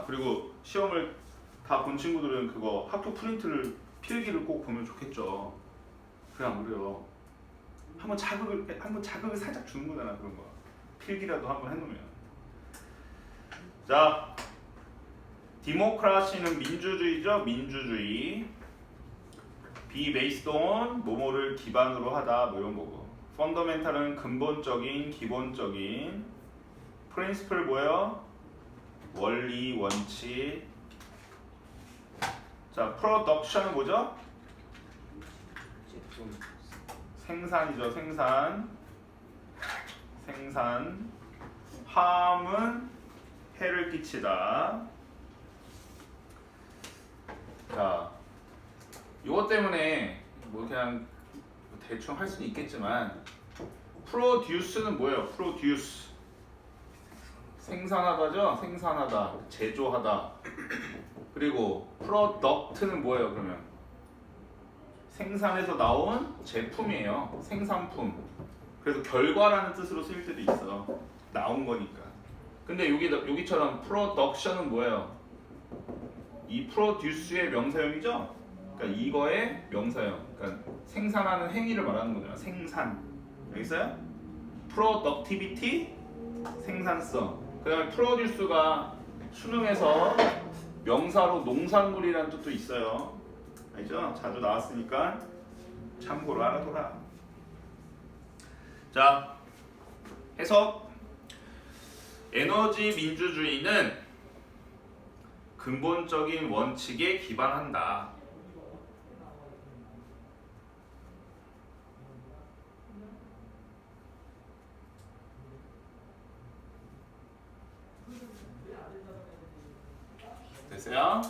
그리고 시험을 다 본 친구들은 그거 학교 프린트를 필기를 꼭 보면 좋겠죠. 그래 안 그래요? 한번 자극을 살짝 주는 거잖아 그런 거. 필기라도 한번 해놓으면. 자, 디모크라시는 민주주의죠. 민주주의. be based on 뭐뭐를 기반으로 하다 뭐 이런 거고. 펀더멘탈은 근본적인, 기본적인. 프린시플 뭐예요? 원리, 원칙. 자, 프로덕션은 뭐죠? 생산이죠. 생산. harm은 해를 끼치다. 자, 이것 때문에 뭐 그냥 대충 할 수는 있겠지만 produce는 뭐예요? produce 생산하다죠? 생산하다, 제조하다. 그리고 product는 뭐예요? 그러면 생산에서 나온 제품이에요. 생산품. 그래서 결과라는 뜻으로 쓰일 때도 있어. 나온 거니까. 근데 여기처럼 production은 뭐예요? 이 produce의 명사형이죠? 그러니까 이거의 명사형. 그러니까 생산하는 행위를 말하는 거잖아. 생산. 알겠어요? productivity 생산성. 그다음에 produce가 수능에서 명사로 농산물이라는 뜻도 있어요. 알죠? 자주 나왔으니까 참고로 알아둬라. 자, 해석. 에너지 민주주의는 근본적인 원칙에 기반한다. 됐어요?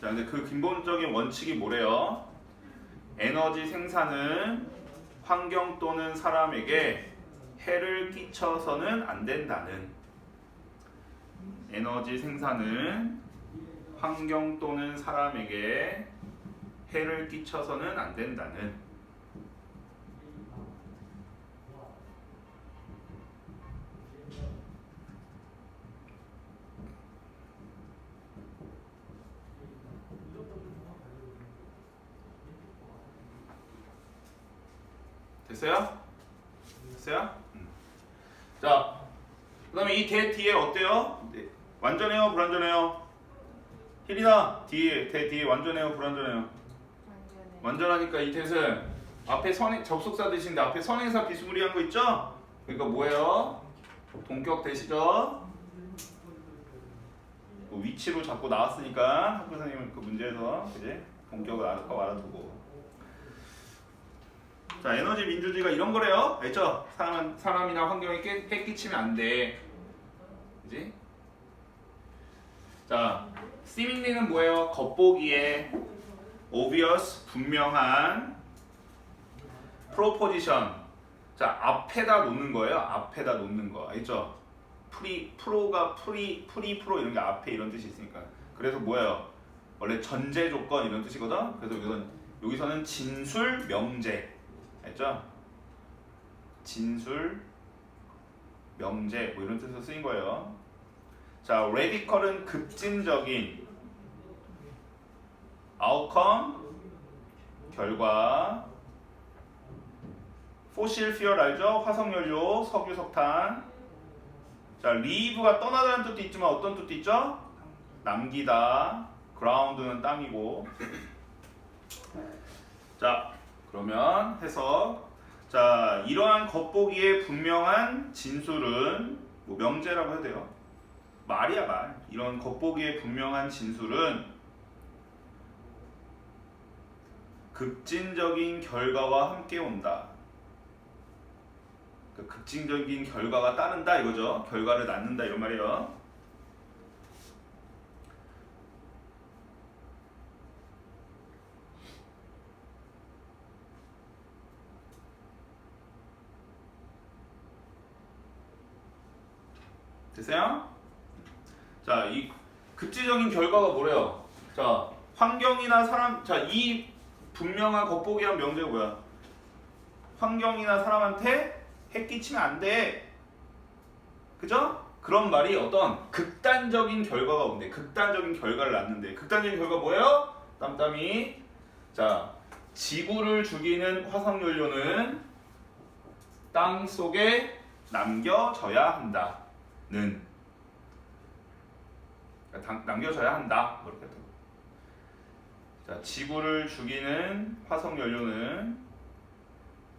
자, 근데 그 근본적인 원칙이 뭐래요? 에너지 생산은 환경 또는 사람에게 해를 끼쳐서는 안 된다는. 에너지 생산은 환경 또는 사람에게 해를 끼쳐서는 안 된다는. 됐어요? 됐어요? 자, 그 다음에 이 대 뒤에 어때요? 완전해요? 불완전해요? 힐이나 대 뒤에 완전해요? 불완전해요? 완전하니까 이 대는 앞에 접속사 대신데 앞에 선행사 비스무리한 거 있죠? 그러니까 뭐예요? 동격 대시죠? 위치로 자꾸 나왔으니까 학교 선생님은 그 문제에서 그지? 동격을 알아두고. 자, 에너지 민주주의가 이런 거래요. 알죠? 사람이나 환경에 깨끼치면 안 돼. 그지? 자, seemingly는 뭐예요? 겉보기에. obvious, 분명한. proposition. 자, 앞에다 놓는 거예요. 앞에다 놓는 거. 알죠? 프로 이런 게 앞에 이런 뜻이 있으니까. 그래서 뭐예요? 원래 전제 조건 이런 뜻이거든? 그래서 여기서는 진술, 명제. 알죠? 진술, 명제 뭐 이런 뜻으로 쓰인 거예요. 자, radical은 급진적인. outcome, 결과. fossil fuel 알죠? 화석연료, 석유, 석탄. 자, leave가 떠나다는 뜻도 있지만 어떤 뜻도 있죠? 남기다. ground는 땅이고. 자, 그러면 해석. 자, 이러한 겉보기에 분명한 진술은 뭐 명제라고 해야 돼요. 말이야 말. 이런 겉보기에 분명한 진술은 급진적인 결과와 함께 온다. 그러니까 급진적인 결과가 따른다 이거죠. 결과를 낳는다 이런 말이에요. 됐어요? 자, 이 급진적인 결과가 뭐래요? 자, 환경이나 사람, 자, 이 분명한 겉보기란 명제가 뭐야? 환경이나 사람한테 해 끼치면 안 돼. 그죠? 그런 말이 어떤 극단적인 결과가 온대. 극단적인 결과를 낳는데. 극단적인 결과 뭐예요? 땀땀이. 자, 지구를 죽이는 화석연료는 땅 속에 남겨져야 한다는. 남겨져야 한다. 이렇게 또. 자, 지구를 죽이는 화석연료는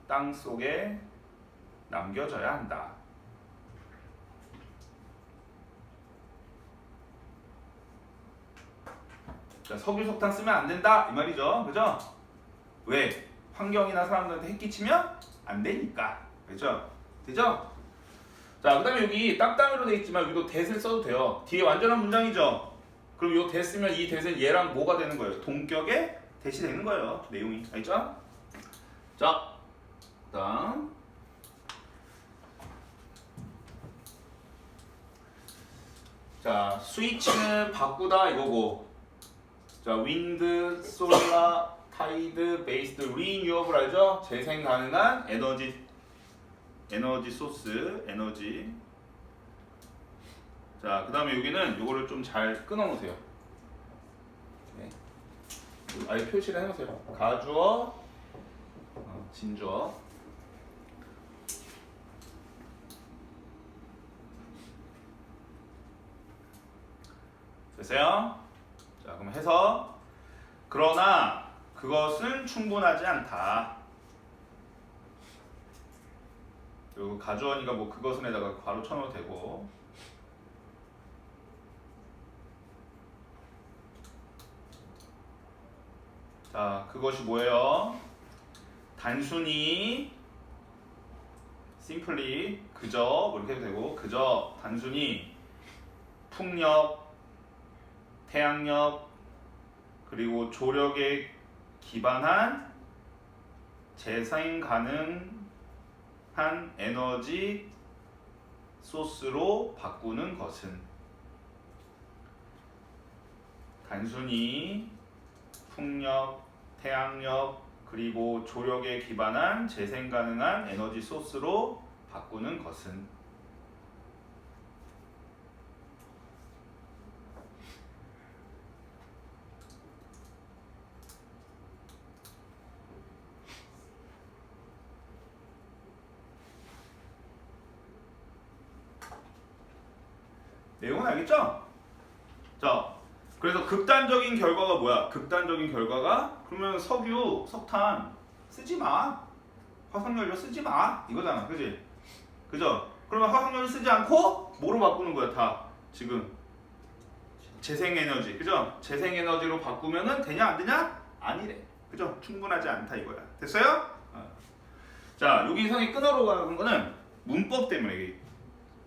땅 속에 남겨져야 한다. 자, 석유, 석탄 쓰면 안 된다 이 말이죠. 그죠? 왜? 환경이나 사람들한테 해끼치면 안 되니까. 그죠? 되죠? 자, 그 다음에 여기 딱따미로 돼 있지만 여기도 that을 써도 돼요. 뒤에 완전한 문장이죠? 그럼 요 that 쓰면 이 that은 얘랑 뭐가 되는 거예요? 동격의 that이 되는 거예요. 내용이. 알죠? 자, 그 다음. 자, 스위치는 바꾸다 이거고. 자, 윈드, 솔라, 타이드, 베이스드, 리뉴어블 알죠? 재생 가능한 에너지 소스, 에너지. 자, 그 다음에 여기는 요거를 좀 잘 끊어 놓으세요. 네. 아예 표시를 해 놓으세요. 가주어, 진주어. 됐어요? 자, 그럼 해서 그러나 그것은 충분하지 않다. 요 가주어니까 뭐 그것은에다가 괄호 쳐넣어도 되고. 자, 그것이 뭐예요? 단순히 simply 그저 뭐 이렇게 해도 되고, 그저 단순히 풍력, 태양력, 그리고 조력에 기반한 재생 가능한 에너지 소스로 바꾸는 것은. 단순히 풍력, 태양력, 그리고 조력에 기반한 재생 가능한 에너지 소스로 바꾸는 것은. 내용은 알겠죠? 자, 그래서 극단적인 결과가 뭐야? 극단적인 결과가 그러면 석유, 석탄 쓰지 마. 화석연료 쓰지 마. 이거잖아. 그지? 그죠? 그러면 화석연료 쓰지 않고 뭐로 바꾸는 거야? 다 지금 재생에너지. 그죠? 재생에너지로 바꾸면은 되냐 안 되냐? 아니래. 그죠? 충분하지 않다 이거야. 됐어요? 자, 여기 이상이 끊어로 가는 거는 문법 때문에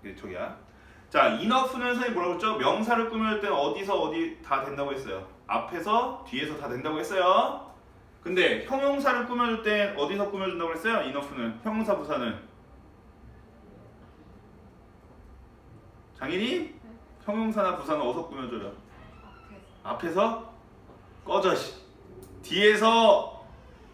이게 저기야. 자, enough는 선생님이 뭐라고 했죠? 명사를 꾸밀 때는 어디서 어디 다 된다고 했어요. 앞에서 뒤에서 다 된다고 했어요. 근데 형용사를 꾸며줄 때 어디서 꾸며준다고 했어요? enough는 형용사 부사는 장인이 형용사나 부사는 어디서 꾸며줘요? 앞에서 꺼져 씨. 뒤에서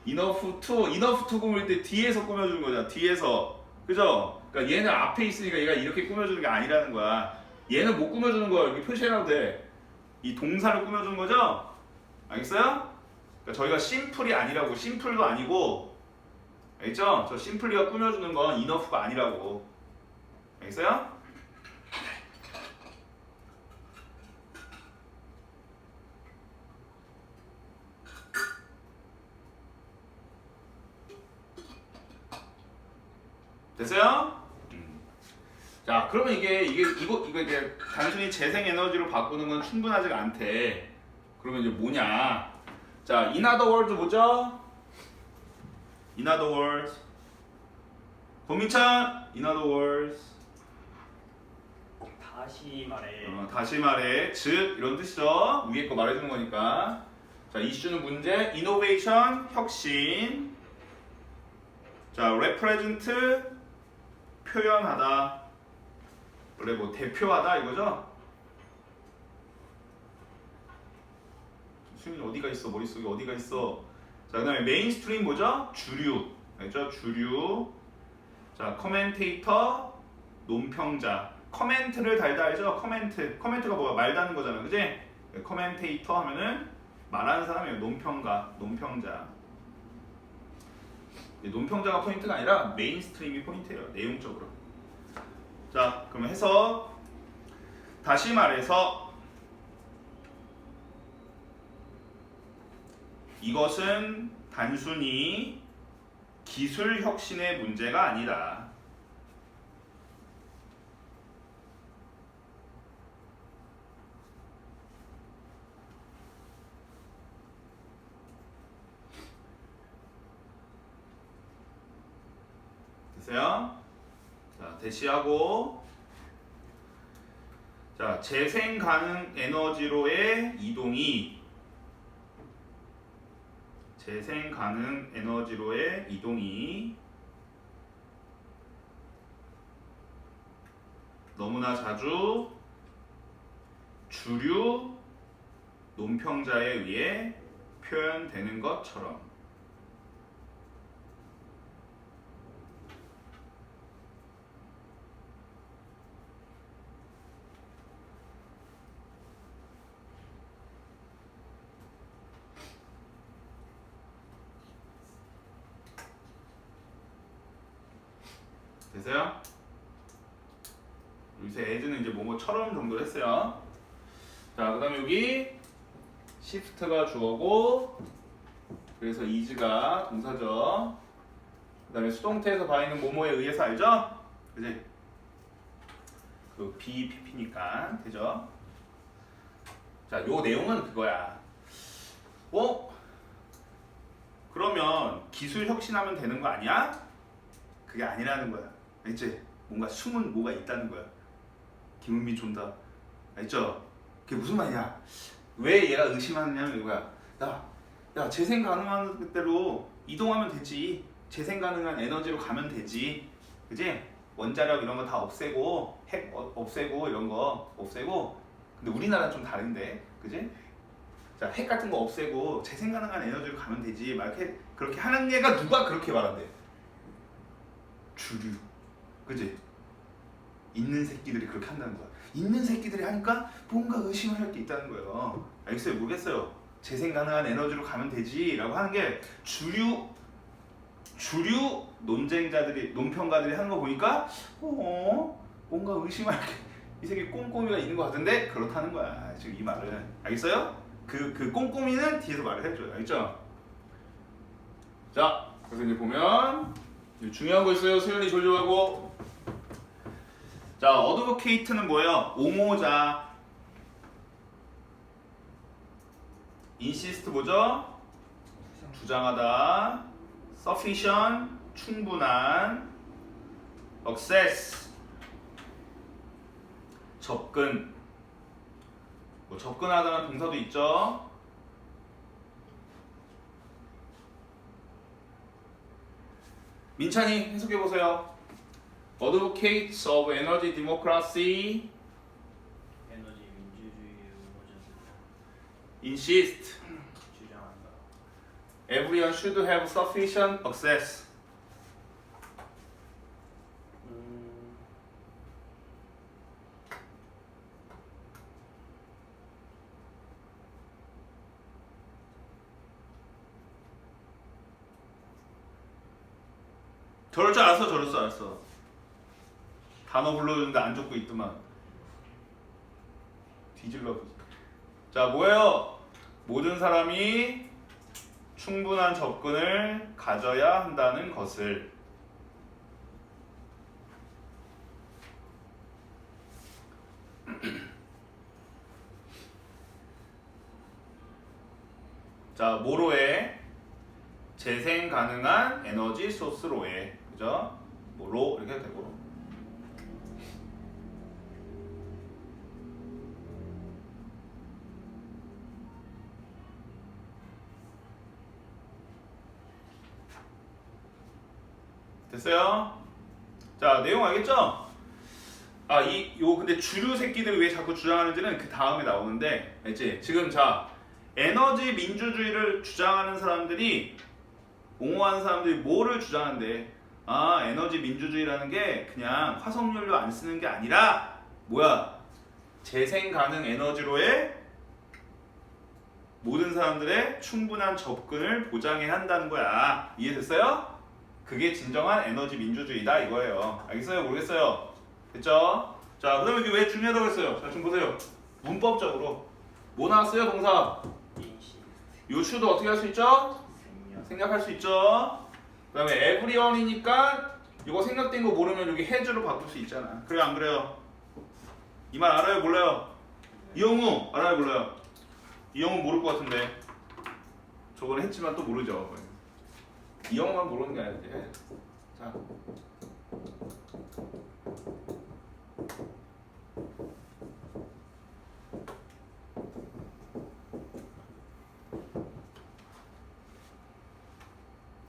enough to 꾸밀 때 뒤에서 꾸며주는 거잖아. 뒤에서. 그죠? 그러니까 얘는 앞에 있으니까 얘가 이렇게 꾸며주는 게 아니라는 거야. 얘는 못 꾸며주는 거야. 여기 표시해놔도 돼. 이 동사를 꾸며주는 거죠? 알겠어요? 그러니까 저희가 심플이 아니라고. 심플도 아니고. 알겠죠? 저 심플리가 꾸며주는 건 enough가 아니라고. 알겠어요? 됐어요? 자, 그러면 이게 이제 단순히 재생 에너지로 바꾸는 건 충분하지가 않대. 그러면 이제 뭐냐? 자, in other words 뭐죠? in other words. 도민찬, in other words. 다시 말해. 즉 이런 뜻이죠. 위에 거 말해주는 거니까. 자, 이슈는 문제, innovation 혁신. 자, represent 표현하다. 원래 뭐 대표하다 이거죠? 수민이 어디가 있어? 머릿속에 어디가 있어? 자, 그 다음에 메인스트림 뭐죠? 주류. 알죠? 주류. 자, 커멘테이터, 논평자. 커멘트를 달다 알죠? 커멘트가 뭐야? 말다는 거잖아, 그지? 커멘테이터 하면은 말하는 사람이에요. 논평가, 논평자. 논평자가 포인트가 아니라 메인스트림이 포인트예요. 내용적으로. 자, 그러면 해서 다시 말해서 이것은 단순히 기술 혁신의 문제가 아니다. 됐어요? 자, 대시하고 자, 재생 가능 에너지로의 이동이 재생 가능 에너지로의 이동이 너무나 자주 주류 논평자에 의해 표현되는 것처럼 됐어요? 요새 애들은 이제 뭐뭐처럼 정도 했어요. 자, 그 다음에 여기 시프트가 주어고 그래서 is가 동사죠. 그 다음에 수동태에서 봐있는 뭐뭐에 의해서 알죠? 그지? 그 BPP니까 되죠? 자, 요 내용은 그거야. 그러면 기술 혁신하면 되는 거 아니야? 그게 아니라는 거야. 알지? 뭔가 숨은 뭐가 있다는 거야. 김은미 존다. 알죠? 그게 무슨 말이야? 왜 얘가 의심하느냐면 이거야. 야, 재생 가능한 대로 이동하면 되지. 재생 가능한 에너지로 가면 되지. 그지? 원자력 이런 거 다 없애고, 핵 없애고, 이런 거 없애고. 근데 우리나라는 좀 다른데. 그지? 자, 핵 같은 거 없애고 재생 가능한 에너지로 가면 되지. 막 이렇게 그렇게 하는 얘가 누가 그렇게 말한대? 주류. 그지? 있는 새끼들이 그렇게 한다는 거야. 있는 새끼들이 하니까 뭔가 의심을 할 게 있다는 거예요. 알겠어요? 모르겠어요. 재생 가능한 에너지로 가면 되지 라고 하는 게 주류 논쟁자들이, 논평가들이 하는 거 보니까 뭔가 의심할 게 이 새끼 꼼꼼이가 있는 것 같은데 그렇다는 거야. 지금 이 말은. 알겠어요? 그 꼼꼼이는 뒤에서 말을 해줘요. 알겠죠? 자, 그래서 이제 보면 중요한 거 있어요. 수연이 졸려하고. 자, 어드보케이트는 뭐예요? 옹호자. 인시스트 뭐죠? 주장하다. sufficient 충분한. access 접근. 뭐 접근하다는 동사도 있죠. 민찬이 해석해 보세요. Advocates of energy democracy 에너지 민주주의 옹호자들 insist 주장한다. everyone should have sufficient access. 저럴 줄 알았어. 단어 불러주는데 안 적고 있더만. 뒤질러. 자, 뭐예요? 모든 사람이 충분한 접근을 가져야 한다는 것을. 자, 뭐로해? 재생 가능한 에너지 소스로해. 그죠? 뭐로 이렇게 해도 되고. 됐어요? 자, 내용 알겠죠? 근데 주류 새끼들이 왜 자꾸 주장하는지는 그 다음에 나오는데, 알지? 지금 자, 에너지 민주주의를 주장하는 사람들이, 옹호하는 사람들이 뭐를 주장한대? 에너지 민주주의라는 게 그냥 화석연료 안 쓰는 게 아니라 뭐야? 재생 가능 에너지로의 모든 사람들의 충분한 접근을 보장해야 한다는 거야. 이해됐어요? 그게 진정한 에너지 민주주의다 이거예요. 알겠어요? 모르겠어요? 됐죠? 자, 그다음에 이게 왜 중요하다고 했어요? 자, 좀 보세요. 문법적으로 뭐 나왔어요? 동사. 인시 요 슈도 어떻게 할 수 있죠? 생략 생략할 수 있죠. 그다음에 everyone이니까 이거 생략된 거 모르면 여기 has로 바꿀 수 있잖아. 그래요, 안 그래요? 이 말 알아요, 몰라요? 이영우 알아요, 몰라요? 이영우 모를 것 같은데. 저번에 했지만 또 모르죠. 이영우만 모르는 게 아니지. 자.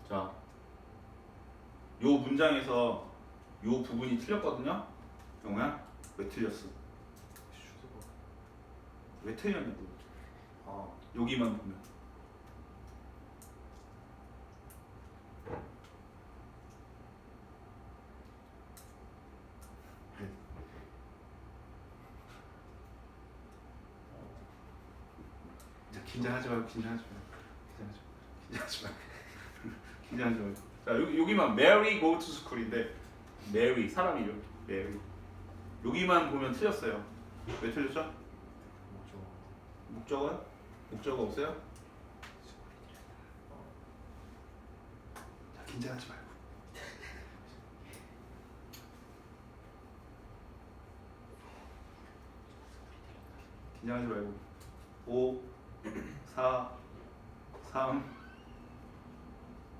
자, 요 문장에서 요 부분이 틀렸거든요. 영우야, 왜 틀렸어? 왜 틀렸냐고. 여기만 보면. 자, 긴장하지 말고, 긴장하지 말고. 자, 여기만 Mary go to school인데 Mary 사람 이름 Mary. 여기만 보면 틀렸어요. 왜 틀렸죠? 목적어요? 목적어 없어요? 자, 긴장하지 말고. 긴장하지 말고. 5, 4, 3.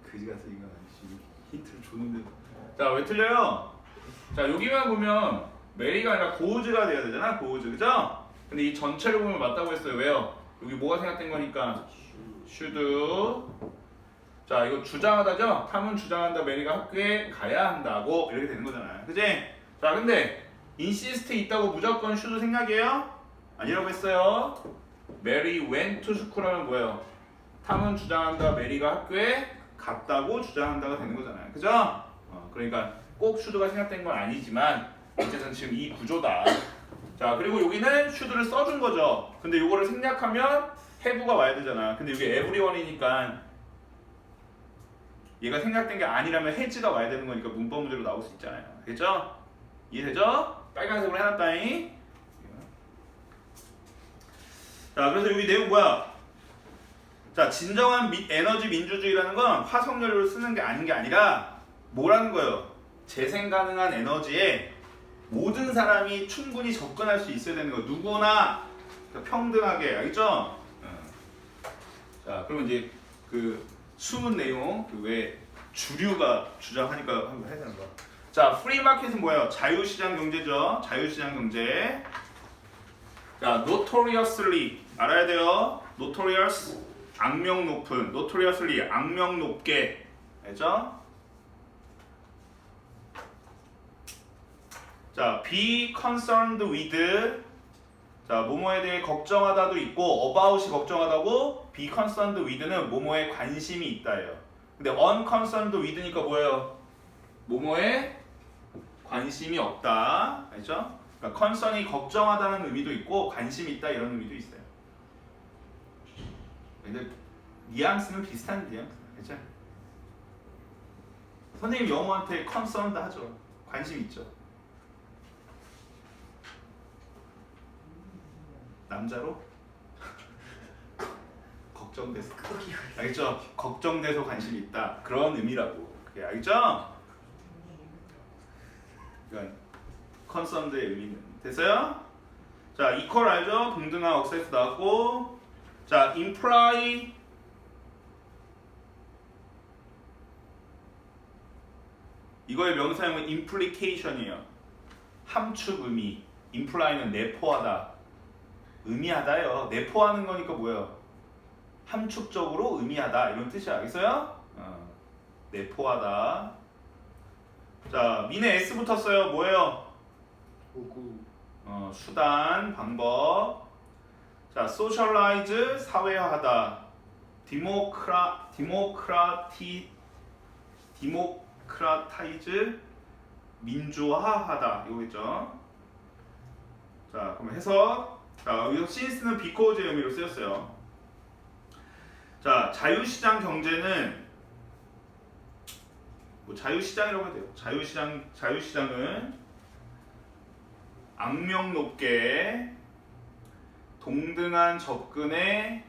그지 같은 인간 아니지. 힌트를 줬는데도. 자, 왜 틀려요? 자, 여기만 보면 메리가 아니라 고우즈가 돼야 되잖아. 고우즈, 그죠? 근데 이 전체를 보면 맞다고 했어요. 왜요? 여기 뭐가 생략된 거니까 should. 자, 이거 주장하다죠? 탐은 주장한다. 메리가 학교에 가야 한다고 이렇게 되는 거잖아요. 그지? 자, 근데 insist 있다고 무조건 should 생략이에요? 아니라고 했어요. Mary went to school 하면 뭐예요? 탐은 주장한다. 메리가 학교에 갔다고 주장한다가 되는 거잖아요. 그죠? 그러니까 꼭 should가 생략된 건 아니지만 어쨌든 지금 이 구조다. 자, 그리고 여기는 should를 써준 거죠. 근데 이거를 생략하면 have가 와야 되잖아. 근데 여기 everyone이니까 얘가 생략된 게 아니라면 has가 와야 되는 거니까 문법 문제로 나올 수 있잖아요. 알겠죠? 이해되죠? 빨간색으로 해놨다잉. 자, 그래서 여기 내용 뭐야? 자, 진정한 에너지 민주주의라는 건 화석연료를 쓰는 게 아닌 게 아니라 뭐라는 거예요? 재생 가능한 에너지에 모든 사람이 충분히 접근할 수 있어야 되는 거. 누구나 평등하게. 알겠죠? 자, 그러면 이제 그 숨은 내용, 그 왜 주류가 주장하니까 한번 해야 되는 거. 자, 프리마켓은 뭐예요? 자유시장 경제죠. 자유시장 경제. 자, notoriously 알아야 돼요. notorious 악명 높은, notoriously 악명 높게. 알죠? 자, be concerned with. 자, 뭐뭐에 대해 걱정하다도 있고 about이 걱정하다고 be concerned with는 뭐뭐에 관심이 있다예요. 근데 unconcerned with니까 뭐예요? 뭐뭐에 관심이 없다. 알죠? 그러니까 concern이 걱정하다는 의미도 있고 관심 있다 이런 의미도 있어요. 근데 뉘앙스는 비슷한 뉘앙스. 그렇죠? 선생님 영어한테 concerned 하죠. 관심 있죠. 남자로? 걱정돼서. 알겠죠? 걱정돼서 관심이 있다. 그런 의미라고. 그게 알겠죠? 그러니까 concerned의 의미는 됐어요? 자, equal 알죠? 동등한 억세스 나왔고. 자, imply 이거의 명사형은 implication이에요. 함축 의미. imply는 내포하다. 의미하다요. 내포하는 거니까 뭐예요? 함축적으로 의미하다 이런 뜻이야. 알겠어요? 내포하다. 자, 민에 S 붙었어요. 뭐예요? 도구 수단, 방법. 자, socialize 사회화하다. democratize 민주화하다. 이거겠죠? 자, 그럼 해석. 자, 여기서 since는 because의 의미로 쓰였어요. 자, 자유시장 경제는 뭐 자유시장이라고 해도 돼요. 자유시장은 악명 높게 동등한 접근의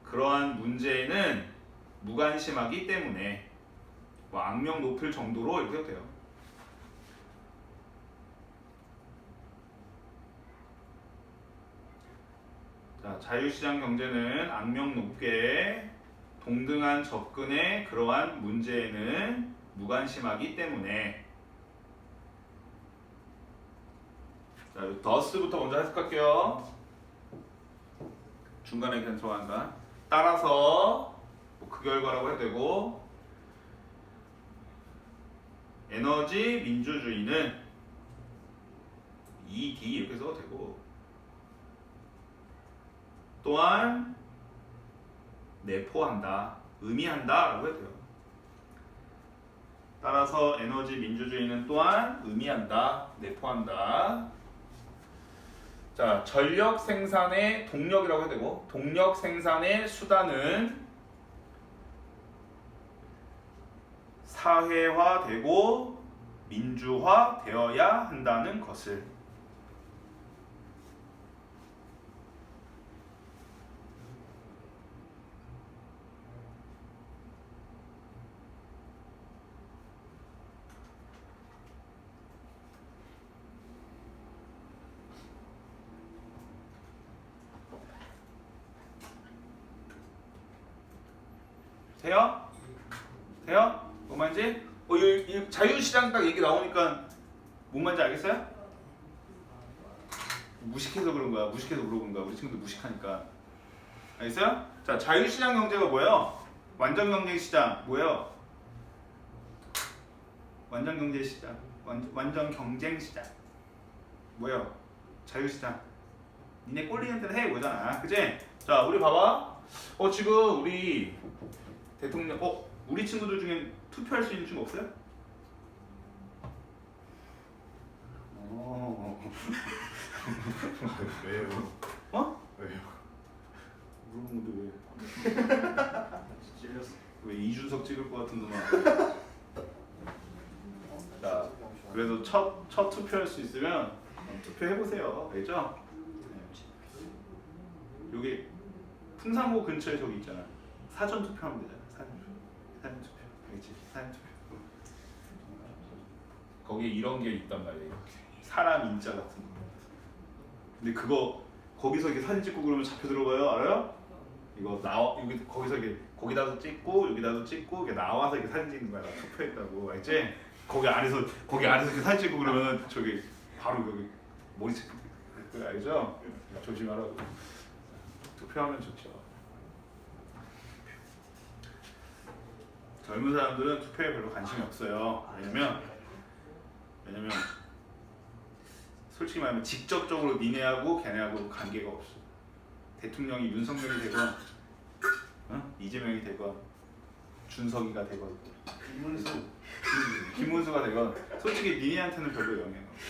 그러한 문제에는 무관심하기 때문에 뭐 악명 높을 정도로 이렇게 해도 돼요. 자, 자유시장 경제는 악명 높게 동등한 접근의 그러한 문제에는 무관심하기 때문에. 자, thus부터 먼저 해석할게요. 중간에 그냥 들어간다. 따라서 뭐 그 결과라고 해도 되고, 에너지 민주주의는 ED 이렇게 써도 되고, 또한 내포한다, 의미한다 라고 해도 돼요. 따라서 에너지 민주주의는 또한 의미한다, 내포한다. 자, 전력 생산의 동력이라고 해도 되고, 동력 생산의 수단은 사회화되고 민주화되어야 한다는 것을. 돼요? 돼요? 뭔 말인지? 이 자유시장 딱 얘기 나오니까 뭔 말인지 알겠어요? 무식해서 그런 거야. 무식해서 물어본 거야. 우리 친구들 무식하니까. 알겠어요? 자, 자유시장 경제가 뭐예요? 완전 경제 시장 뭐예요? 완전 경제 시장. 완전 경쟁 시장. 뭐예요? 자유시장. 니네 꼴리는 데는 해 오잖아. 그치? 자, 우리 봐봐. 지금 우리 대통령, 우리 친구들 중에 투표할 수 있는 친구 없어요? 왜요? 왜요? 물어본 건데 왜? 찔렸어. 왜 이준석 찍을 것 같은 놈아. 자, 그래도 첫 투표할 수 있으면 투표해보세요. 알죠? 여기 풍산고 근처에 저기 있잖아. 사전 투표하면 되잖아. 사전 투표. 알겠지? 사전 투표. 거기에 이런 게 있단 말이에요. 사람 인자 같은 거. 근데 그거 거기서 이렇게 사진 찍고 그러면 잡혀 들어가요. 알아요? 이거 여기 거기서 이렇게 거기다도 찍고 여기다도 찍고 이렇게 나와서 이렇게 사진 찍는 거야. 나 투표했다고. 알지? 거기 안에서 이렇게 사진 찍고 그러면 저기 바로 여기 머리 찍고. 그거 알죠? 조심하라고. 투표하면 좋죠. 젊은 사람들은 투표에 별로 관심이 없어요. 왜냐면 솔직히 말하면 직접적으로 니네하고 걔네하고 관계가 없어. 대통령이 윤석열이 되건 이재명이 되건 준석이가 되건 김문수가 되건 솔직히 니네한테는 별로 영향 없어.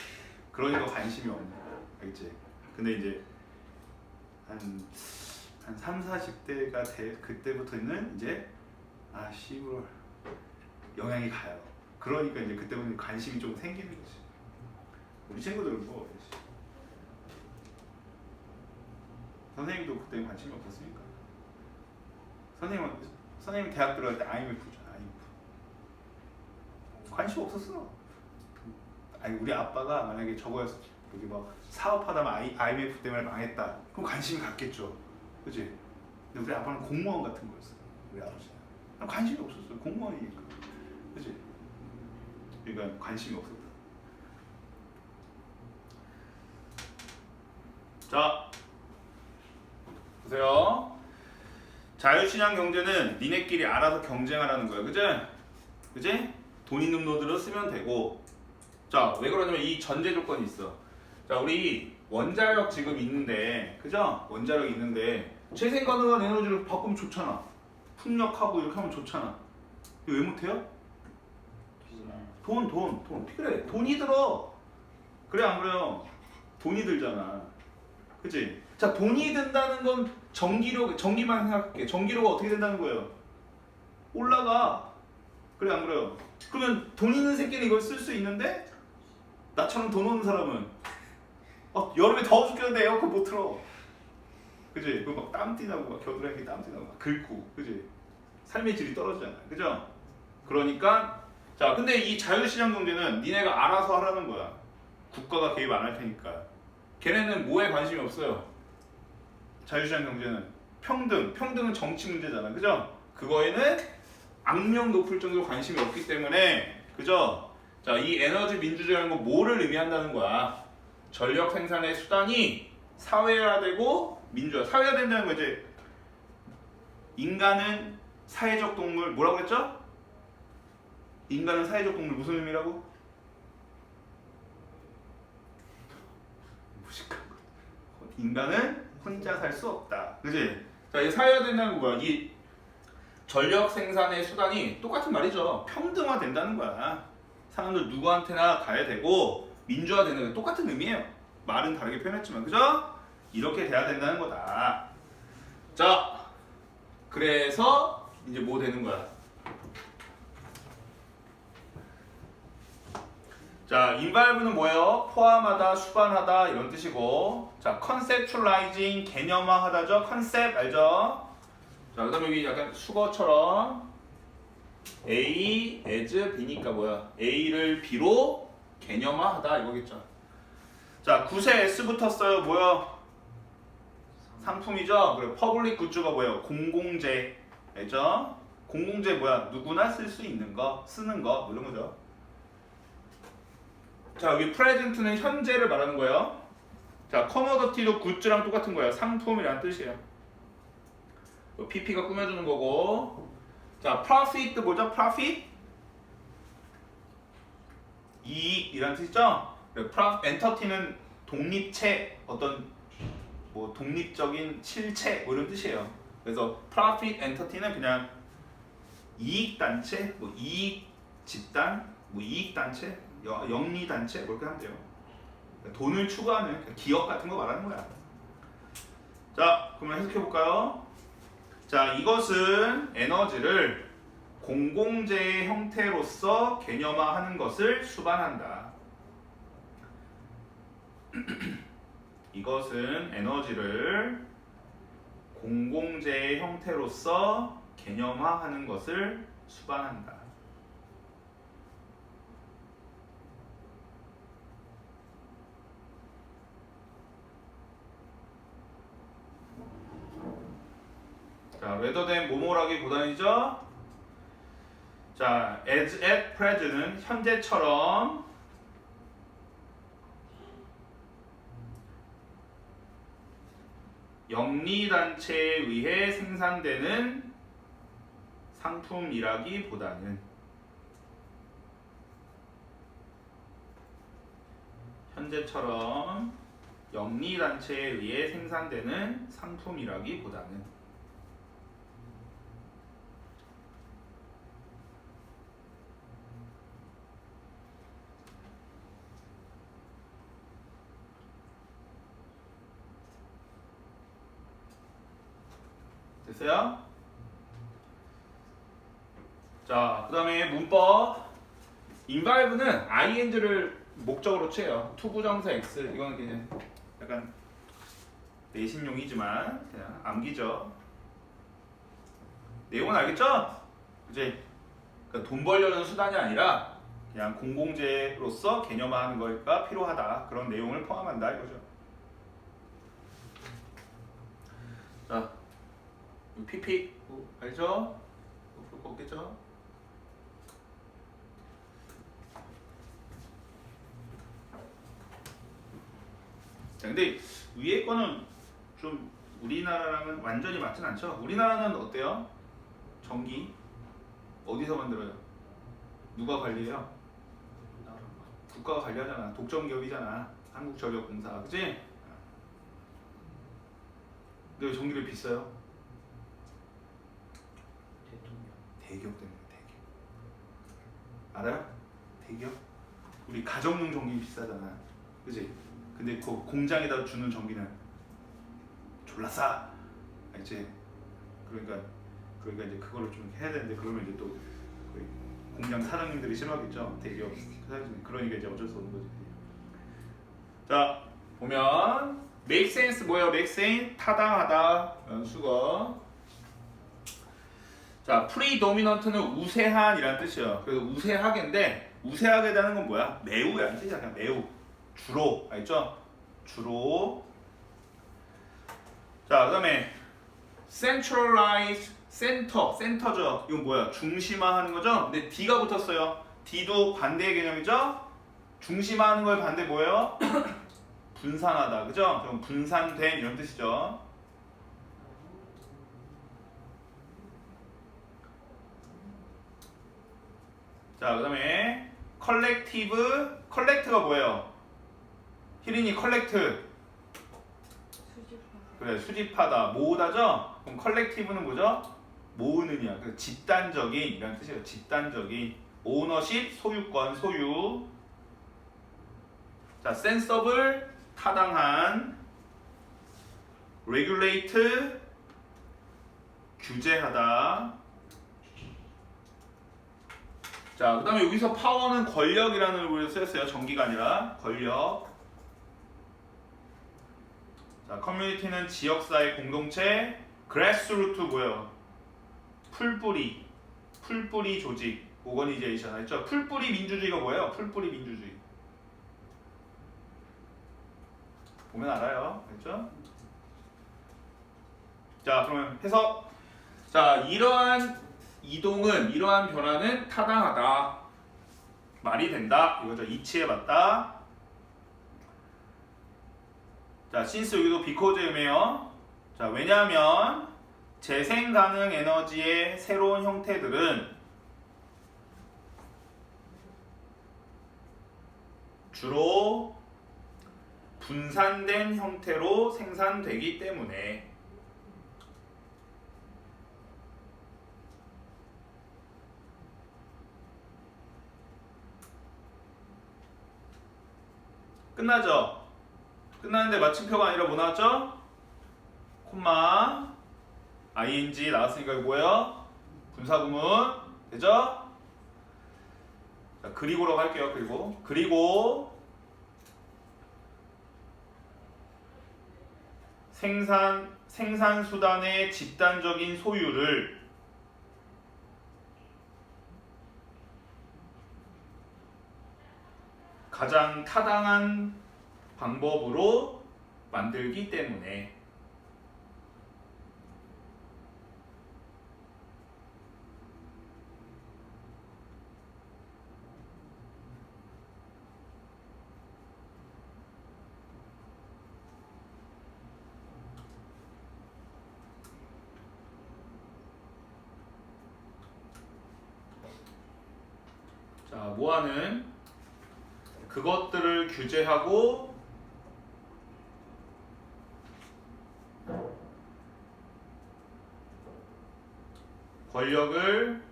그러니까 관심이 없는 거야. 알겠지? 근데 이제 한 3, 40대가 그때부터는 이제 씨발 영향이 가요. 그러니까 이제 그때부터 관심이 좀 생기는 거지. 우리 친구들은 뭐 선생님도 그때 관심이 없었으니까. 선생님 대학 들어갈 때 IMF잖아. IMF. 관심 없었어. 아니 우리 아빠가 만약에 저거였어. 여기 막 사업하다가 IMF 때문에 망했다. 그럼 관심이 갔겠죠. 그치? 근데 우리 아빠는 공무원 같은 거였어. 우리 아버지는. 관심이 없었어. 공무원이니까. 그치? 그러니까 관심이 없었다. 자, 보세요. 자유시장 경제는 니네끼리 알아서 경쟁하라는 거야. 그치? 그치? 돈 있는 놈들은 쓰면 되고. 자, 왜 그러냐면 이 전제 조건이 있어. 자, 우리 원자력 지금 있는데, 그죠? 원자력 있는데 재생 가능한 에너지를 바꾸면 좋잖아. 풍력하고 이렇게 하면 좋잖아. 이거 왜 못해요? 돈. 어떻게 그래? 돈이 들어. 그래 안 그래요? 돈이 들잖아. 그치? 자, 돈이 든다는 건 전기만 생각할게. 전기료가 어떻게 된다는 거예요? 올라가. 그래, 안 그래요? 그러면 돈 있는 새끼는 이걸 쓸 수 있는데 나처럼 돈 없는 사람은 여름에 더워 죽겠는데 에어컨 못 틀어. 그지? 그거 막 땀띠나고 막 겨드랑이 땀띠나고 막 긁고, 그지? 삶의 질이 떨어지잖아. 그죠? 그러니까 자, 근데 이 자유시장 경제는 니네가 알아서 하라는 거야. 국가가 개입 안 할 테니까. 걔네는 뭐에 관심이 없어요. 자유시장 경제는 평등은 정치 문제잖아. 그죠? 그거에는 악명 높을 정도로 관심이 없기 때문에, 그죠? 자, 이 에너지 민주주의라는 건 뭐를 의미한다는 거야? 전력 생산의 수단이 사회화되고 민주화. 사회화된다는 거 이제 인간은 사회적 동물, 뭐라고 했죠? 인간은 사회적 동물, 무슨 의미라고? 무식한 거. 인간은 혼자 살 수 없다. 그지? 자, 이 사회화된다는 거 뭐야? 이 전력 생산의 수단이 똑같은 말이죠. 평등화된다는 거야. 사람들 누구한테나 가야 되고 민주화되는 거 똑같은 의미예요. 말은 다르게 표현했지만, 그죠? 이렇게 돼야 된다는 거다. 자, 그래서 이제 뭐 되는 거야? 자, 인발브는 뭐예요? 포함하다, 수반하다 이런 뜻이고, 자, conceptualizing 개념화하다죠. 컨셉 알죠? 자, 그다음에 여기 약간 수거처럼 A as B니까 뭐야? A를 B로 개념화하다 이거겠죠. 자, 구세 S 붙었어요. 뭐야? 상품이죠. 그리고 퍼블릭 굿즈가 뭐예요? 공공재. 알죠? 공공재 뭐야? 누구나 쓸 수 있는 거, 쓰는 거, 뭐 이런 거죠. 자, 여기 프레젠트는 현재를 말하는 거예요. 자, 커머더티도 굿즈랑 똑같은 거예요. 상품이라는 뜻이에요. PP가 꾸며주는 거고. 자, profit 뭐죠? profit? 이익이라는 뜻이죠? 엔터티는 독립체, 어떤 뭐 독립적인 실체 뭐 이런 뜻이에요. 그래서 profit 엔터티는 그냥 이익 단체, 뭐 이익 집단, 뭐 이익 단체, 영리 단체 뭐 이렇게 하면 돼요. 돈을 추구하는 기업 같은 거 말하는 거야. 자, 그러면 해석해 볼까요? 자, 이것은 에너지를 공공재의 형태로서 개념화하는 것을 수반한다. 이것은 에너지를 공공재의 형태로서 개념화하는 것을 수반한다. 자, rather than 뭐뭐라기보다는이죠. 자, as at present는 현재처럼 영리단체에 의해 생산되는 상품이라기보다는 현재처럼 영리단체에 의해 생산되는 상품이라기보다는 됐어요? 자, 그 다음에 문법 involve는 ing를 목적으로 취해요. 투부정사 x 이건 그냥 약간 내신용이지만 그냥 암기죠. 내용은 알겠죠? 이제 그러니까 돈 벌려는 수단이 아니라 그냥 공공재로서 개념화하는 거가 필요하다. 그런 내용을 포함한다 이거죠. 자, PP 알죠? 볼 거 없겠죠? 자, 근데 위에 거는 좀 우리나라랑은 완전히 맞진 않죠? 우리나라는 어때요? 전기 어디서 만들어요? 누가 관리해요? 국가가 관리하잖아. 독점기업이잖아. 한국전력공사, 그치? 근데 왜 전기를 비싸요? 대기업 때문에. 대기업 알아요? 대기업? 우리 가정용 전기 비싸잖아, 그치? 근데 그 공장에다 주는 전기는 졸라 싸. 이제 그러니까 이제 그거를 좀 해야 되는데 그러면 이제 또 공장 사장님들이 싫어하겠죠. 대기업 사장님. 그러니까 이제 어쩔 수 없는 거지. 자 보면 make sense 뭐예요? make sense 타당하다 수거. 자 predominant는 우세한이란 뜻이에요. 그래서 우세하게인데 우세하게라는 건 뭐야? 매우라는 뜻이야. 그냥 매우. 주로 알죠? 주로. 자 그다음에 centralize 센터죠. 이건 뭐야? 중심화하는 거죠? 근데 D가 붙었어요. D도 반대의 개념이죠? 중심화하는 거의 반대 뭐예요? 분산하다. 그죠? 그럼 분산된 이런 뜻이죠. 자, 그다음에 컬렉트가 뭐예요? 희린이 컬렉트. 그래, 수집하다, 모으다죠? 그럼 컬렉티브는 뭐죠? 모으는이야. 그 집단적인 이런 뜻이에요. 집단적인 오너십, 소유권, 소유. 자, 센서블 타당한, regulate 규제하다. 자, 그다음에 여기서 파워는 권력이라는 걸 쓰였어요. 전기가 아니라 권력. 자, 커뮤니티는 지역사회 공동체, grassroot 뭐예요? 풀뿌리 조직, 오거니제이션 알죠? 풀뿌리 민주주의가 뭐예요? 풀뿌리 민주주의. 보면 알아요, 알죠? 자, 그러면 해석. 자, 이러한 이동은, 이러한 변화는 타당하다, 말이 된다 이거죠. 이치해봤다. 자, since 여기도 because 음이에요. 자, 왜냐하면 재생 가능 에너지의 새로운 형태들은 주로 분산된 형태로 생산되기 때문에. 끝나죠? 끝나는데 마침표가 아니라 뭐 나왔죠? 콤마 ing 나왔으니까 이거 뭐예요? 분사구문 되죠? 자, 그리고라고 할게요. 그리고 생산 수단의 집단적인 소유를 가장 타당한 방법으로 만들기 때문에. 자, 뭐하는 그것들을 규제하고 권력을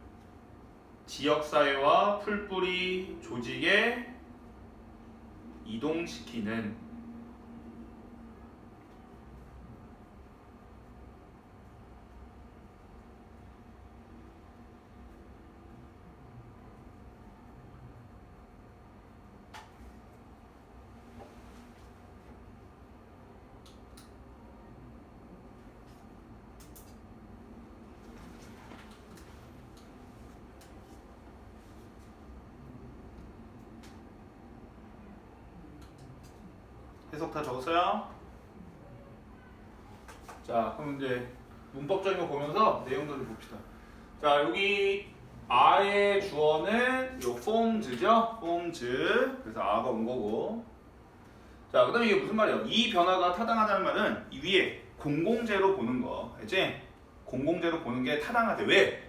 지역사회와 풀뿌리 조직에 이동시키는. 해석 다 적었어요? 자, 그럼 이제 문법적인 거 보면서 내용도 좀 봅시다. 자, 여기 a의 주어는 요 forms죠? forms. 그래서 a가 온 거고. 자, 그다음에 이게 무슨 말이에요? 이 변화가 타당하다는 말은 이 위에 공공재로 보는 거, 알지? 공공재로 보는 게 타당하대. 왜?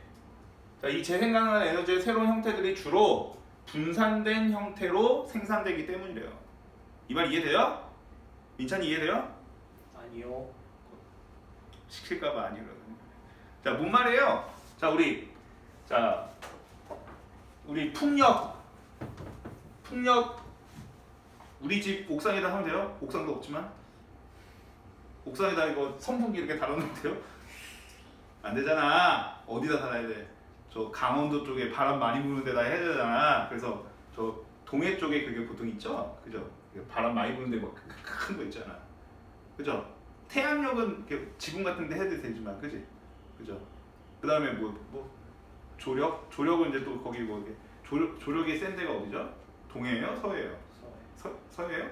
자, 이 재생 가능한 에너지의 새로운 형태들이 주로 분산된 형태로 생산되기 때문이래요. 이 말 이해돼요? 민찬이 이해돼요? 아니요. 시킬까봐 아니거든요. 자, 뭔 말이에요? 자, 우리 풍력 우리 집 옥상에다 하면 돼요? 옥상도 없지만 옥상에다 이거 선풍기 이렇게 달아놓으면 안 되잖아. 어디다 달아야 돼? 저 강원도 쪽에 바람 많이 부는 데다 해야 되잖아. 그래서 저 동해 쪽에 그게 보통 있죠? 그죠? 바람 많이 부는데 뭐 큰 거 있잖아. 그죠? 태양력은 이렇게 지붕 같은 데 해도 되지만 그지? 그죠? 그 다음에 뭐 조력은 이제 또 거기 뭐 이렇게 조력이 센 데가 어디죠? 동해예요? 서해예요? 서해예요?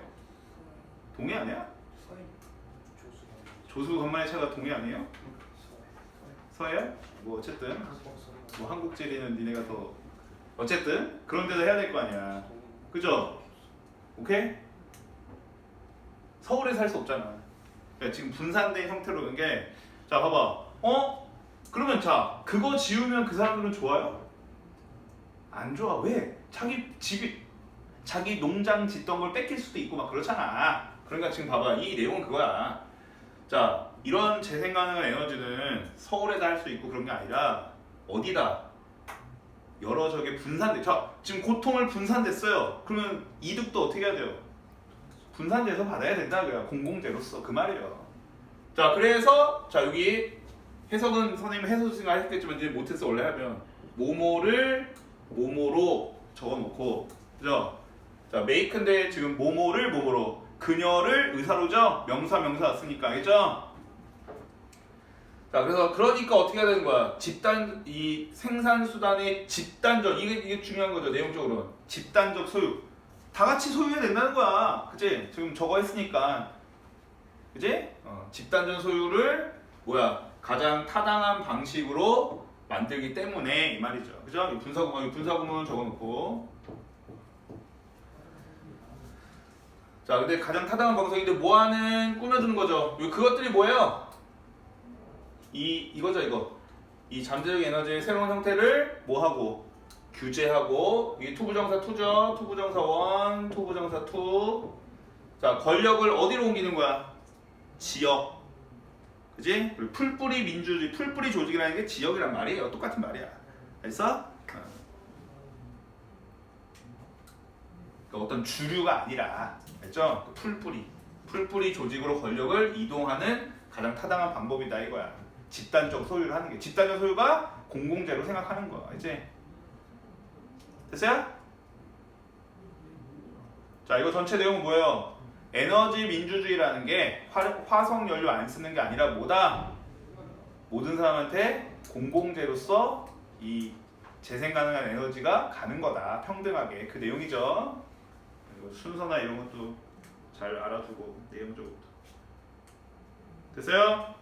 동해 아니야? 서해 조수. 조수 간만의 차가 동해 아니에요? 서해야? 뭐 어쨌든 뭐 한국지리는 니네가 더 어쨌든 그런 데서 해야 될 거 아니야. 그죠? 오케이? 서울에 살 수 없잖아. 그러니까 지금 분산된 형태로 오는 게, 자 봐봐. 그러면 자 그거 지으면 그 사람들은 좋아요? 안 좋아. 왜? 자기 농장 짓던 걸 뺏길 수도 있고 막 그렇잖아. 그러니까 지금 봐봐. 이 내용은 그거야. 자 이런 재생 가능한 에너지는 서울에다 할 수 있고 그런 게 아니라 어디다? 여러 적에 자 지금 고통을 분산됐어요. 그러면 이득도 어떻게 해야 돼요? 분산돼서 받아야 된다. 그야 공공재로서 그 말이에요. 자 그래서 자 여기 해석은 선생님 해석을 했겠지만 이제 못해서 원래 하면 모모를 모모로 적어놓고 그죠? 자 make인데 지금 모모를 모모로 그녀를 의사로죠? 명사 왔으니까 알겠죠? 자 그래서 그러니까 어떻게 해야 되는 거야? 이 생산 수단의 집단적 이게 중요한 거죠. 내용적으로 집단적 소유 다 같이 소유해야 된다는 거야. 그치? 지금 저거 했으니까 그치? 집단적 소유를 가장 타당한 방식으로 만들기 때문에 이 말이죠. 그죠? 이 분사구문 적어놓고 자 근데 가장 타당한 방식인데 뭐하는 꾸며주는 거죠. 그것들이 뭐예요? 이거죠 이거. 이 잠재적 에너지의 새로운 형태를 뭐하고 규제하고 이게 투부정사 투죠. 투부정사 원, 투부정사 투. 자 권력을 어디로 옮기는 거야? 지역. 그지? 그리고 풀뿌리 민주주의, 풀뿌리 조직이라는 게 지역이란 말이에요. 똑같은 말이야. 알겠어? 그러니까 어떤 주류가 아니라, 알죠? 풀뿌리 조직으로 권력을 이동하는 가장 타당한 방법이다 이거야. 집단적 소유를 하는 게. 집단적 소유가 공공재로 생각하는 거야. 알지? 됐어요? 자, 이거 전체 내용은 뭐예요? 에너지 민주주의라는 게 화석 연료 안 쓰는 게 아니라 뭐다? 모든 사람한테 공공재로서 이 재생 가능한 에너지가 가는 거다. 평등하게. 그 내용이죠. 그리고 순서나 이런 것도 잘 알아두고 내용적으로. 됐어요?